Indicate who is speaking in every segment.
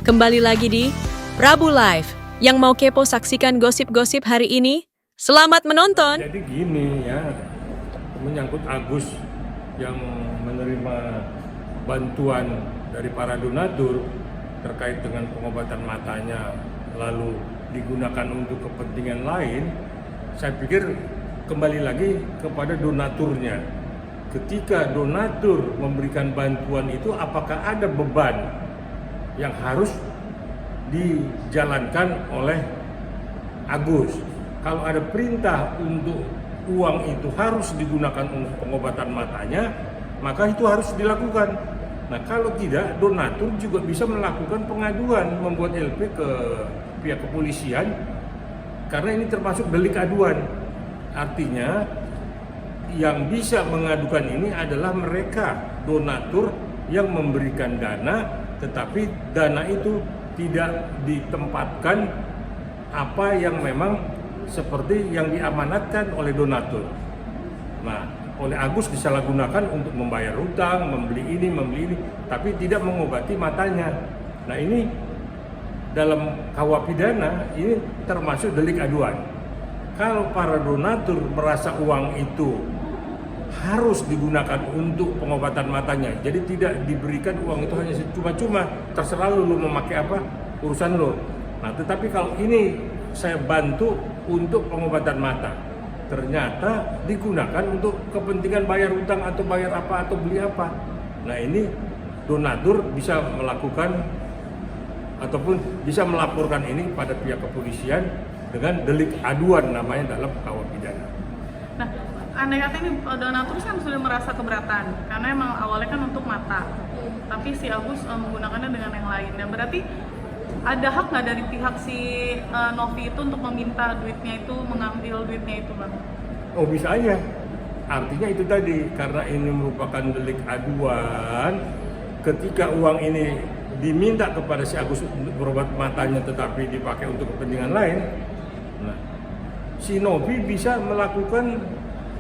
Speaker 1: Kembali lagi di Prabu Live. Yang mau kepo saksikan gosip-gosip hari ini, selamat menonton.
Speaker 2: Jadi gini ya, menyangkut Agus yang menerima bantuan dari para donatur terkait dengan pengobatan matanya lalu digunakan untuk kepentingan lain, saya pikir kembali lagi kepada donaturnya. Ketika donatur memberikan bantuan itu, apakah ada beban yang harus dijalankan oleh Agus? Kalau ada perintah untuk uang itu harus digunakan untuk pengobatan matanya, maka itu harus dilakukan. Nah, kalau tidak, donatur juga bisa melakukan pengaduan, membuat LP ke pihak kepolisian, karena ini termasuk delik aduan. Artinya, yang bisa mengadukan ini adalah mereka, donatur yang memberikan dana, tetapi dana itu tidak ditempatkan apa yang memang seperti yang diamanatkan oleh donatur. Nah, oleh Agus disalahgunakan untuk membayar hutang, membeli ini, tapi tidak mengobati matanya. Nah, ini dalam KUHP pidana ini termasuk delik aduan. Kalau para donatur merasa uang itu harus digunakan untuk pengobatan matanya, jadi tidak diberikan uang itu hanya cuma-cuma, terserah lu memakai apa, urusan lu. Nah, tetapi kalau ini saya bantu untuk pengobatan mata, ternyata digunakan untuk kepentingan bayar utang atau bayar apa atau beli apa. Nah, ini donatur bisa melakukan ataupun bisa melaporkan ini pada pihak kepolisian dengan delik aduan, namanya dalam KUHP pidana.
Speaker 3: Nah, andai kata ini donatur kan sudah merasa keberatan karena emang awalnya kan untuk mata, tapi si Agus menggunakannya dengan yang lain. Dan berarti ada hak nggak dari pihak si Novi itu untuk meminta duitnya itu, mengambil duitnya itu, Bang?
Speaker 2: Oh, bisa aja. Artinya itu tadi, karena ini merupakan delik aduan, ketika uang ini diminta kepada si Agus untuk berobat matanya tetapi dipakai untuk kepentingan lain, nah, si Novi bisa melakukan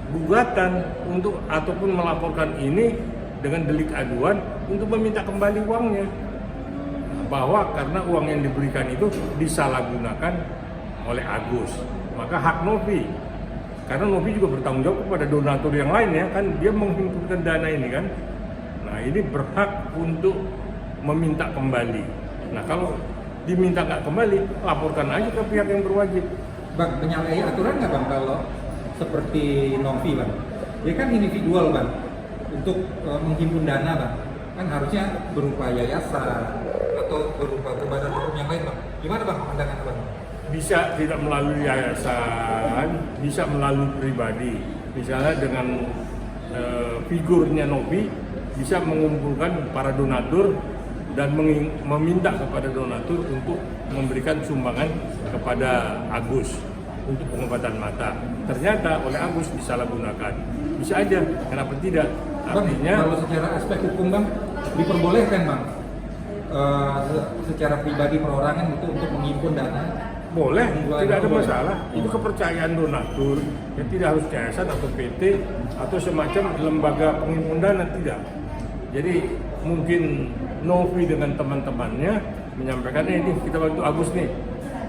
Speaker 2: gugatan untuk ataupun melaporkan ini dengan delik aduan untuk meminta kembali uangnya, bahwa karena uang yang diberikan itu disalahgunakan oleh Agus, maka hak Novi, karena Novi juga bertanggung jawab kepada donatur yang lain ya kan, dia menghimpunkan dana ini kan. Nah, ini berhak untuk meminta kembali. Nah, kalau diminta nggak kembali, laporkan aja ke pihak yang berwajib.
Speaker 4: Bang, menyalahi aturan nggak Bang kalau seperti Novi Bang? Dia kan individual Bang, untuk menghimpun dana Bang, kan harusnya berupa yayasan atau berupa badan hukum yang lain Bang. Gimana Bang pandangan Bang?
Speaker 2: Bisa tidak melalui yayasan, bisa melalui pribadi. Misalnya dengan figurnya Novi bisa mengumpulkan para donatur dan meminta kepada donatur untuk memberikan sumbangan kepada Agus untuk pengobatan mata. Ternyata oleh Agus disalahgunakan. Bisa aja, kenapa tidak? Artinya
Speaker 4: Bang, kalau secara aspek hukum Bang diperbolehkan Bang, secara pribadi perorangan itu untuk menghimpun dana?
Speaker 2: boleh, tidak ada masalah. Itu kepercayaan donatur, yang tidak harus yayasan atau PT atau semacam lembaga penghimpun dana, tidak. Jadi mungkin Novi dengan teman-temannya menyampaikan, ini kita bantu Agus nih,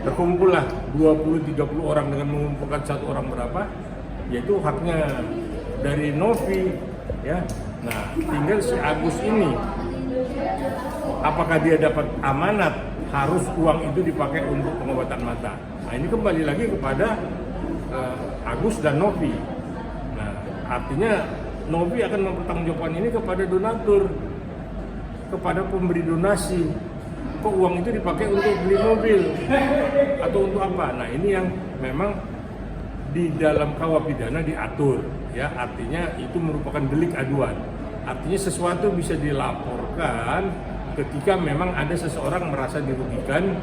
Speaker 2: terkumpullah 20-30 orang dengan mengumpulkan satu orang berapa, yaitu haknya dari Novi ya. Nah, tinggal si Agus ini apakah dia dapat amanat harus uang itu dipakai untuk pengobatan mata. Nah, ini kembali lagi kepada Agus dan Novi. Nah, artinya Novi akan mempertanggungjawabkan ini kepada donatur, kepada pemberi donasi. Kok uang itu dipakai untuk beli mobil atau untuk apa? Nah, ini yang memang di dalam KUHP pidana diatur ya, artinya itu merupakan delik aduan. Artinya sesuatu bisa dilaporkan ketika memang ada seseorang merasa dirugikan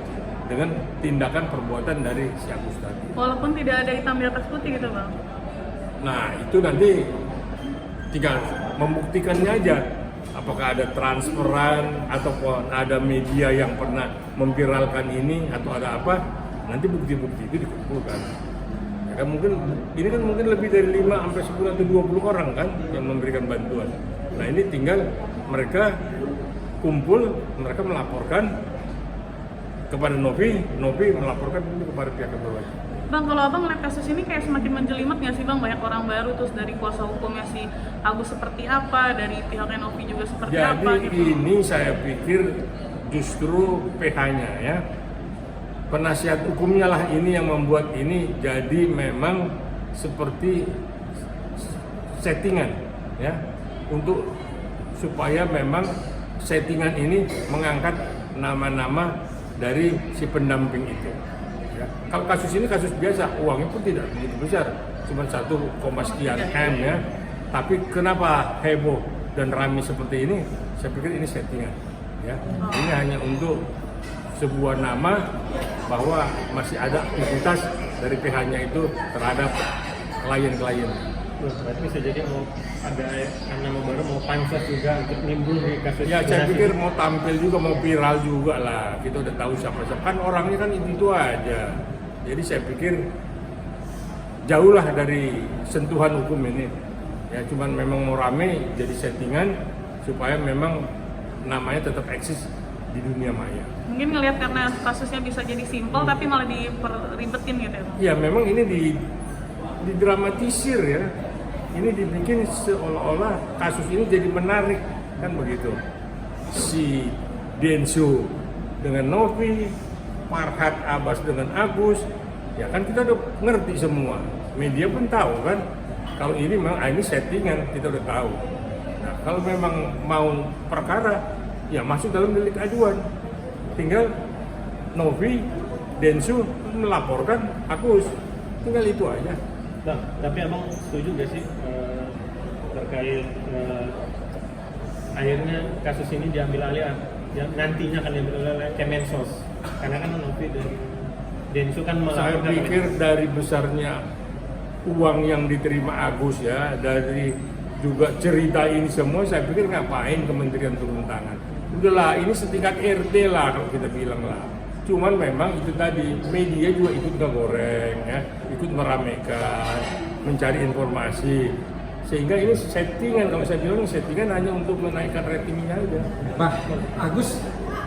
Speaker 2: dengan tindakan perbuatan dari si Agus tadi.
Speaker 3: Walaupun tidak ada hitam di atas putih gitu, Bang?
Speaker 2: Nah, itu nanti tinggal membuktikannya aja. Apakah ada transferan ataupun ada media yang pernah memviralkan ini atau ada apa, nanti bukti-bukti itu dikumpulkan. Ya kan, ini kan mungkin lebih dari 5 sampai 10 atau 20 orang kan yang memberikan bantuan. Nah, ini tinggal mereka kumpul, mereka melaporkan kepada Novi melaporkan itu kepada pihak yang berwajib.
Speaker 3: Bang, kalau abang ngeliat kasus ini kayak semakin menjelimet nggak sih bang? Banyak orang baru, terus dari kuasa hukumnya si Agus seperti apa, dari pihaknya Novi juga seperti apa
Speaker 2: Jadi
Speaker 3: gitu.
Speaker 2: ini saya pikir justru PH-nya ya, penasihat hukumnya lah ini yang membuat ini jadi memang seperti settingan ya, untuk supaya memang settingan ini mengangkat nama-nama dari si pendamping itu. Ya. Kalau kasus ini kasus biasa, uangnya pun tidak begitu besar, cuma 1, sekian M ya. Tapi kenapa heboh dan ramai seperti ini? Saya pikir ini settingan. Ya. Ini hanya untuk sebuah nama bahwa masih ada aktivitas dari PH-nya itu terhadap klien-klien.
Speaker 5: Berarti bisa jadi mau ada nama baru, mau pansos juga untuk nimbul di kasus.
Speaker 2: Ya saya pikir mau tampil juga, mau viral juga lah. Kita udah tahu siapa-siapa, kan orangnya kan itu aja. Jadi saya pikir jauhlah dari sentuhan hukum ini. Ya cuman memang mau rame jadi settingan supaya memang namanya tetap eksis di dunia maya.
Speaker 3: Mungkin ngelihat karena kasusnya bisa jadi simpel tapi malah diribetin gitu ya bang?
Speaker 2: Ya memang ini didramatisir ya. Ini dibikin seolah-olah kasus ini jadi menarik, kan begitu. Si Densu dengan Novi, Farhad Abbas dengan Agus, ya kan kita udah ngerti semua. Media pun tahu kan, kalau ini memang ini settingan, kita udah tahu. Nah, kalau memang mau perkara, ya masuk dalam delik aduan. Tinggal Novi, Densu melaporkan Agus, tinggal itu aja.
Speaker 5: Bang, tapi abang setuju gak sih terkait akhirnya kasus ini diambil alih, ya, nantinya akan diambil oleh Kemensos, karena kan Novi dan Densu kan
Speaker 2: Saya
Speaker 5: melaporkan.
Speaker 2: pikir dari besarnya uang yang diterima Agus ya, dari juga cerita ini semua, saya pikir ngapain kementerian turun tangan. Udahlah, ini setingkat RT lah kalau kita bilang lah. Cuman memang itu tadi, media juga ikut ngegoreng ya, ikut meramaikan, mencari informasi. Sehingga ini settingan, kalau saya bilang settingan hanya untuk menaikkan ratingnya aja.
Speaker 4: Bang, Agus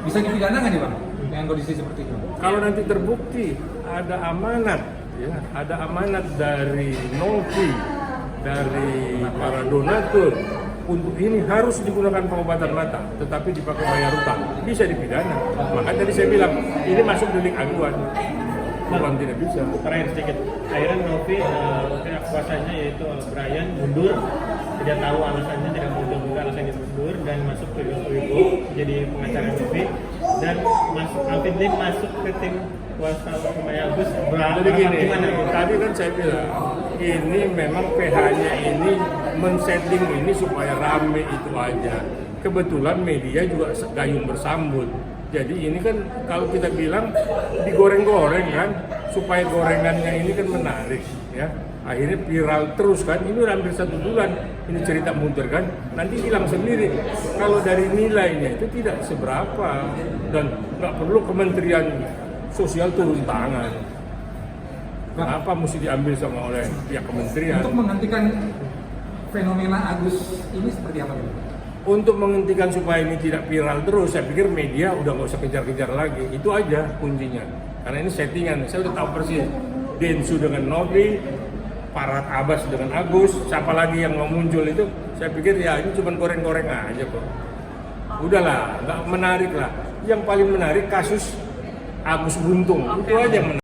Speaker 4: bisa dipidana nggak nih bang dengan kondisi seperti itu?
Speaker 2: Kalau nanti terbukti ada amanat, ya, ada amanat dari Novi, dari para donatur, untuk ini harus digunakan pengobatan mata, tetapi dipakai bayar utang, bisa dipidana. Maka tadi saya bilang, ini masuk delik aduan, bukan tidak bisa.
Speaker 5: Terakhir sedikit, akhirnya Novi pihak kuasanya yaitu Brian mundur, tidak tahu alasannya, tidak mau juga alasannya mundur dan masuk ke Wibo jadi pengacara Novi, dan masuk Alvin masuk ke tim kuasa hukum Agus.
Speaker 2: Jadi gini,
Speaker 5: Gimana?
Speaker 2: tadi kan saya bilang, ini memang PH-nya ini men-setting ini supaya rame itu aja. Kebetulan media juga gayung bersambut. Jadi ini kan kalau kita bilang digoreng-goreng kan, supaya gorengannya ini kan menarik ya. Akhirnya viral terus kan, ini udah hampir 1 bulan ini cerita muter kan, nanti hilang sendiri. Kalau dari nilainya itu tidak seberapa dan nggak perlu Kementerian Sosial turun tangan. Kenapa mesti diambil sama oleh pihak kementerian?
Speaker 4: Untuk menghentikan fenomena Agus ini seperti apa?
Speaker 2: Untuk menghentikan supaya ini tidak viral terus, saya pikir media udah nggak usah kejar-kejar lagi. Itu aja kuncinya. Karena ini settingan, saya udah tahu persis. Densu dengan Novi, Farhad Abbas dengan Agus, siapa lagi yang mau muncul itu, saya pikir ya ini cuma goreng-goreng aja kok. Udahlah, nggak menarik lah. Yang paling menarik kasus Agus Buntung, itu aja yang menarik.